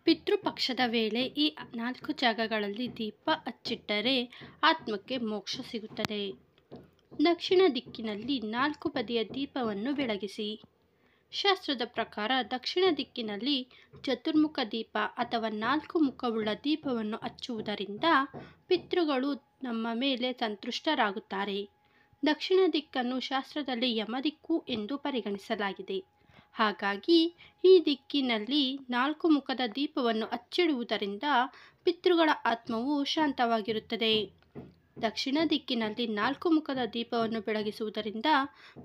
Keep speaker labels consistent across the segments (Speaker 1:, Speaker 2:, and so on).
Speaker 1: ಪಿತೃಪಕ್ಷದ ವೇಳೆ ಈ 4 ಜಾಗಗಳಲ್ಲಿ ದೀಪ ಹಚ್ಚಿಟ್ಟರೆ ಆತ್ಮಕ್ಕೆ ಮೋಕ್ಷ ಸಿಗುತ್ತದೆ. ದಕ್ಷಿಣ ದಿಕ್ಕಿನಲ್ಲಿ 4 ಬದಿಯ ದೀಪವನ್ನು ಬೆಳಗಿಸಿ. ಶಾಸ್ತ್ರದ ಪ್ರಕಾರ ದಕ್ಷಿಣ ದಿಕ್ಕಿನಲ್ಲಿ ಚತುರ್ಮುಖ ದೀಪ ಅಥವಾ 4 ಮುಖವುಳ್ಳ ದೀಪವನ್ನು ಹಚ್ಚುವುದರಿಂದ ಪಿತೃಗಳು ನಮ್ಮ ಮೇಲೆ ಸಂತುಷ್ಟರಾಗುತ್ತಾರೆ. ದಕ್ಷಿಣ ದಿಕ್ಕನ್ನು ಶಾಸ್ತ್ರದಲ್ಲಿ ಯಮದಿಕ್ಕು ಎಂದು ಪರಿಗಣಿಸಲಾಗಿದೆ. ಹಾಗಾಗಿ ಈ ದಿಕ್ಕಿನಲ್ಲಿ 4 ಮುಖದ ದೀಪವನ್ನು ಹಚ್ಚಿಡುವುದರಿಂದ ಪಿತೃಗಳ ಆತ್ಮವು ಶಾಂತವಾಗಿರುತ್ತದೆ. ದಕ್ಷಿಣ ದಿಕ್ಕಿನಲ್ಲಿ 4 ಮುಖದ ದೀಪವನ್ನು ಬೆಳಗಿಸುವುದರಿಂದ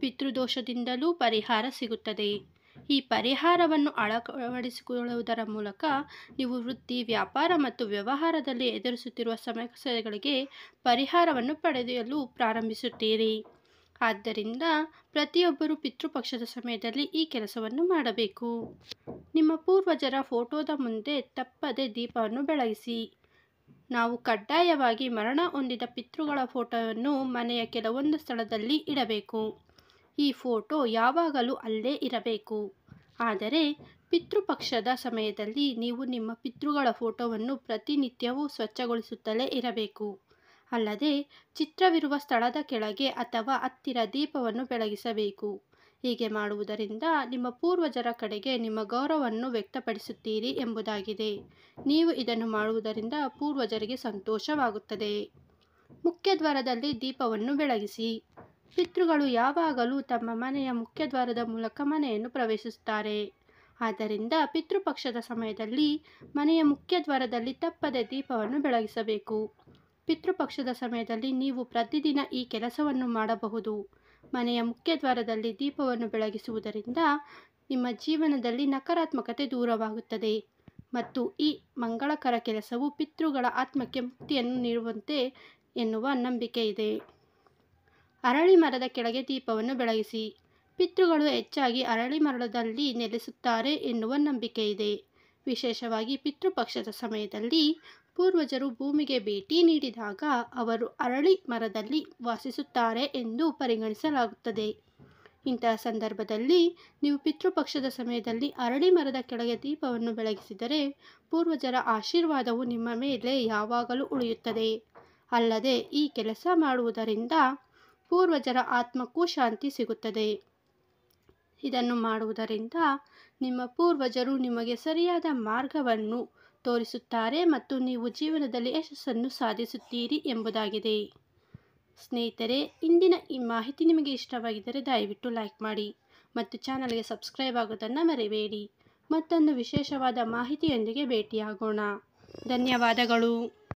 Speaker 1: ಪಿತೃದೋಷದಿಂದಲೂ ಪರಿಹಾರ ಸಿಗುತ್ತದೆ. ಈ ಪರಿಹಾರವನ್ನು ಅಳವಡಿಸಿಕೊಳ್ಳುವುದರ ಮೂಲಕ ನೀವು ವೃತ್ತಿ, ವ್ಯಾಪಾರ ಮತ್ತು ವ್ಯವಹಾರದಲ್ಲಿ ಎದುರಿಸುತ್ತಿರುವ ಸಮಸ್ಯೆಗಳಿಗೆ ಪರಿಹಾರವನ್ನು ಪಡೆಯಲು ಪ್ರಾರಂಭಿಸುತ್ತೀರಿ. ಆದ್ದರಿಂದ ಪ್ರತಿಯೊಬ್ಬರೂ ಪಿತೃಪಕ್ಷದ ಸಮಯದಲ್ಲಿ ಈ ಕೆಲಸವನ್ನು ಮಾಡಬೇಕು. ನಿಮ್ಮ ಪೂರ್ವಜರ ಫೋಟೋದ ಮುಂದೆ ತಪ್ಪದೆ ದೀಪವನ್ನು ಬೆಳಗಿಸಿ. ನಾವು ಕಡ್ಡಾಯವಾಗಿ ಮರಣ ಹೊಂದಿದ ಪಿತೃಗಳ ಫೋಟೋವನ್ನು ಮನೆಯ ಕೆಲವೊಂದು ಸ್ಥಳದಲ್ಲಿ ಇಡಬೇಕು. ಈ ಫೋಟೋ ಯಾವಾಗಲೂ ಅಲ್ಲೇ ಇರಬೇಕು. ಆದರೆ ಪಿತೃಪಕ್ಷದ ಸಮಯದಲ್ಲಿ ನೀವು ನಿಮ್ಮ ಪಿತೃಗಳ ಫೋಟೋವನ್ನು ಪ್ರತಿನಿತ್ಯವೂ ಸ್ವಚ್ಛಗೊಳಿಸುತ್ತಲೇ ಇರಬೇಕು. ಅಲ್ಲದೆ ಚಿತ್ರವಿರುವ ಸ್ಥಳದ ಕೆಳಗೆ ಅಥವಾ ಹತ್ತಿರ ದೀಪವನ್ನು ಬೆಳಗಿಸಬೇಕು. ಹೀಗೆ ಮಾಡುವುದರಿಂದ ನಿಮ್ಮ ಪೂರ್ವಜರ ಕಡೆಗೆ ನಿಮ್ಮ ಗೌರವವನ್ನು ವ್ಯಕ್ತಪಡಿಸುತ್ತೀರಿ ಎಂಬುದಾಗಿದೆ. ನೀವು ಇದನ್ನು ಮಾಡುವುದರಿಂದ ಪೂರ್ವಜರಿಗೆ ಸಂತೋಷವಾಗುತ್ತದೆ. ಮುಖ್ಯದ್ವಾರದಲ್ಲಿ ದೀಪವನ್ನು ಬೆಳಗಿಸಿ. ಪಿತೃಗಳು ಯಾವಾಗಲೂ ತಮ್ಮ ಮನೆಯ ಮುಖ್ಯದ್ವಾರದ ಮೂಲಕ ಮನೆಯನ್ನು ಪ್ರವೇಶಿಸುತ್ತಾರೆ. ಆದ್ದರಿಂದ ಪಿತೃಪಕ್ಷದ ಸಮಯದಲ್ಲಿ ಮನೆಯ ಮುಖ್ಯದ್ವಾರದಲ್ಲಿ ತಪ್ಪದೆ ದೀಪವನ್ನು ಬೆಳಗಿಸಬೇಕು. ಪಿತೃಪಕ್ಷದ ಸಮಯದಲ್ಲಿ ನೀವು ಪ್ರತಿದಿನ ಈ ಕೆಲಸವನ್ನು ಮಾಡಬಹುದು. ಮನೆಯ ಮುಖ್ಯದ್ವಾರದಲ್ಲಿ ದೀಪವನ್ನು ಬೆಳಗಿಸುವುದರಿಂದ ನಿಮ್ಮ ಜೀವನದಲ್ಲಿ ನಕಾರಾತ್ಮಕತೆ ದೂರವಾಗುತ್ತದೆ ಮತ್ತು ಈ ಮಂಗಳಕರ ಕೆಲಸವು ಪಿತೃಗಳ ಆತ್ಮಕ್ಕೆ ಮುಕ್ತಿಯನ್ನು ನೀಡುವಂತೆ ಎನ್ನುವ ನಂಬಿಕೆ ಇದೆ. ಅರಳಿ ಮರದ ಕೆಳಗೆ ದೀಪವನ್ನು ಬೆಳಗಿಸಿ. ಪಿತೃಗಳು ಹೆಚ್ಚಾಗಿ ಅರಳಿ ಮರದಲ್ಲಿ ನೆಲೆಸುತ್ತಾರೆ ಎನ್ನುವ ನಂಬಿಕೆ ಇದೆ. ವಿಶೇಷವಾಗಿ ಪಿತೃಪಕ್ಷದ ಸಮಯದಲ್ಲಿ ಪೂರ್ವಜರು ಭೂಮಿಗೆ ಭೇಟಿ ನೀಡಿದಾಗ ಅವರು ಅರಳಿ ಮರದಲ್ಲಿ ವಾಸಿಸುತ್ತಾರೆ ಎಂದು ಪರಿಗಣಿಸಲಾಗುತ್ತದೆ. ಇಂತಹ ಸಂದರ್ಭದಲ್ಲಿ ನೀವು ಪಿತೃಪಕ್ಷದ ಸಮಯದಲ್ಲಿ ಅರಳಿ ಮರದ ಕೆಳಗೆ ದೀಪವನ್ನು ಬೆಳಗಿಸಿದರೆ ಪೂರ್ವಜರ ಆಶೀರ್ವಾದವು ನಿಮ್ಮ ಮೇಲೆ ಯಾವಾಗಲೂ ಉಳಿಯುತ್ತದೆ. ಅಲ್ಲದೆ ಈ ಕೆಲಸ ಮಾಡುವುದರಿಂದ ಪೂರ್ವಜರ ಆತ್ಮಕ್ಕೂ ಶಾಂತಿ ಸಿಗುತ್ತದೆ. ಇದನ್ನು ಮಾಡುವುದರಿಂದ ನಿಮ್ಮ ಪೂರ್ವಜರು ನಿಮಗೆ ಸರಿಯಾದ ಮಾರ್ಗವನ್ನು ತೋರಿಸುತ್ತಾರೆ ಮತ್ತು ನೀವು ಜೀವನದಲ್ಲಿ ಯಶಸ್ಸನ್ನು ಸಾಧಿಸುತ್ತೀರಿ ಎಂಬುದಾಗಿದೆ. ಸ್ನೇಹಿತರೆ, ಇಂದಿನ ಈ ಮಾಹಿತಿ ನಿಮಗೆ ಇಷ್ಟವಾಗಿದ್ದರೆ ದಯವಿಟ್ಟು ಲೈಕ್ ಮಾಡಿ ಮತ್ತು ಚಾನಲ್ಗೆ ಸಬ್ಸ್ಕ್ರೈಬ್ ಆಗೋದನ್ನು ಮರೆಯಬೇಡಿ. ಮತ್ತೊಂದು ವಿಶೇಷವಾದ ಮಾಹಿತಿಯೊಂದಿಗೆ ಭೇಟಿಯಾಗೋಣ. ಧನ್ಯವಾದಗಳು.